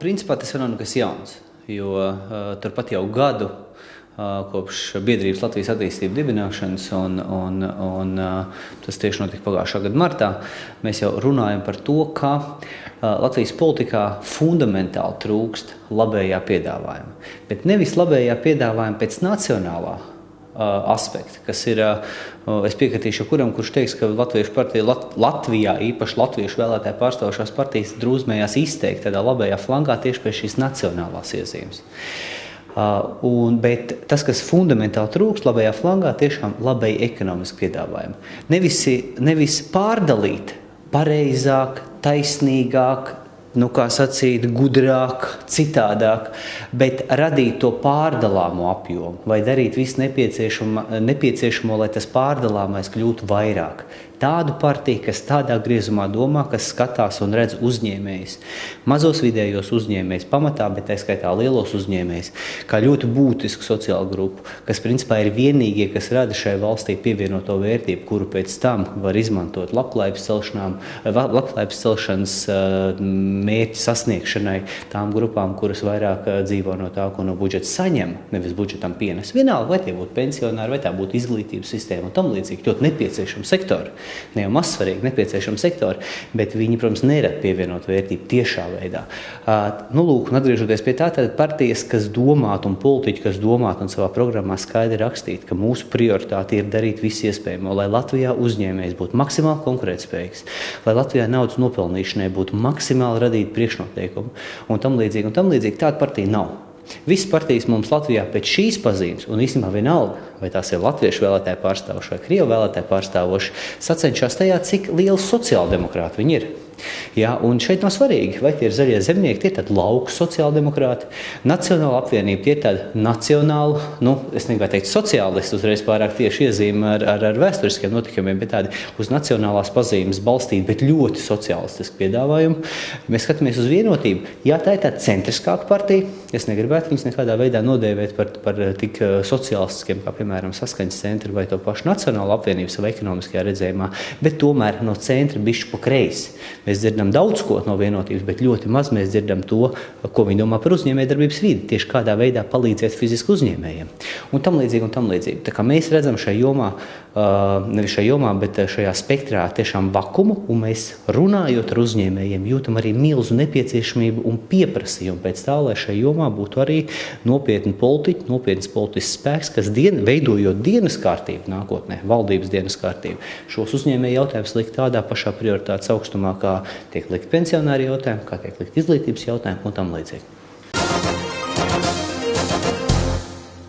Principā tas nav nekas jauns, jo turpat jau gadu kopš biedrības Latvijas attīstība dibināšanas, un tas tieši notika pagājušā gada martā, mēs jau runājam par to, ka Latvijas politikā fundamentāli trūkst labējā piedāvājuma. Bet nevis labējā piedāvājuma pēc nacionālā aspekti, kas ir, es piekritīšu kuram, kurš teiks, ka Latviešu partija Latvijā, īpaši latviešu vēlētāju pārstāvošās partijas drūzmējās izteikt tādā labējā flangā tieši pēc šīs nacionālās iezīmes. Bet tas, kas fundamentāli trūkst labējā flangā, tiešām labēji ekonomiski piedāvājumi. Nevis pārdalīt pareizāk, taisnīgāk, gudrāk, citādāk, bet radīt to pārdalāmo apjomu vai darīt visu nepieciešamo, lai tas pārdalāmais kļūtu vairāk. Tādu partiju, kas tādā griezumā domā, kas skatās un redz uzņēmējus, mazos vidējos uzņēmējus pamatā, bet tā skaitā lielos uzņēmējus, kā ļoti būtisku sociālu grupu, kas principā ir vienīgie, kas rada šai valstī pievienoto vērtību, kuru pēc tam var izmantot labklājības celšanas mērķu sasniegšanai tām grupām, kuras vairāk dzīvo no tā, ko no budžeta saņem, nevis budžetam pienes. Vienalga, vai tie būtu pensionāri, vai tā būtu izglītības sistēma un tam līdzīgi, ļoti nepieciešami sektori. Ne jau mazsvarīgi nepieciešami sektori, bet viņi, protams, nerad pievienot vērtību tiešā veidā. Un atgriežoties pie tā, tad partijas, kas domāt un politiķi, kas domāt un savā programmā skaidri rakstīt, ka mūsu prioritāte ir darīt visu iespējamo, lai Latvijā uzņēmējs būtu maksimāli konkurētspējīgs, lai Latvijā naudas nopelnīšanai būtu maksimāli radīt priekšnoteikumu un tam līdzīgi, tāda partija nav. Visas partijas mums Latvijā pēc šīs pazīmes, un īstenībā vienalga, vai tās ir latviešu vēlētāju pārstāvoši vai krievu vēlētāju pārstāvoši, sacenšas tajā, cik liela sociāldemokrāti viņi ir. Jā, un šeit nav svarīgi, vai tie ir zaļie zemnieki, tie ir tādi lauku sociāldemokrāti, Nacionāla apvienība, tie ir tādi nacionāli, es negribētu teikt sociālisti, uzreiz pārāk tieši iezīme ar vēsturiskiem notikumiem, bet tādi uz nacionālās pazīmes balstīti, bet ļoti sociālistiski piedāvājumi. Mēs skatāmies uz vienotību. Jā, tā ir tāda centriskāka partija. Es negribētu viņus nekādā veidā nodēvēt par tik sociālistiskiem, kā piemēram Saskaņas centra vai to pašu Nacionāla apvienību savā ekonomiskajā redzējumā, bet tomēr no centra bišķi pa kreisi. Mēs dzirdam daudz ko no vienotības, bet ļoti maz mēs dzirdam to, ko viņi domā par uzņēmējdarbības vidi, tieši kādā veidā palīdzēt fiziski uzņēmējiem. Un tam līdzīgi. Tā kā mēs redzam šajā jomā, nevis šajā jomā, bet šajā spektrā tiešām vakumu, un mēs runājot ar uzņēmējiem, jūtam arī milzu nepieciešamību un pieprasījumu pēc tā, lai šajā jomā būtu arī nopietni politiķi, nopietns politisks spēks, kas veidojot dienas kārtību nākotnē, valdības dienas kārtību, šos uzņēmēju jautājumus likt tādā pašā prioritātes augstumā, kā tiek likt pensionāri jautājumi, kā tiek likt izglītības jautājumi un tam līdzīgi.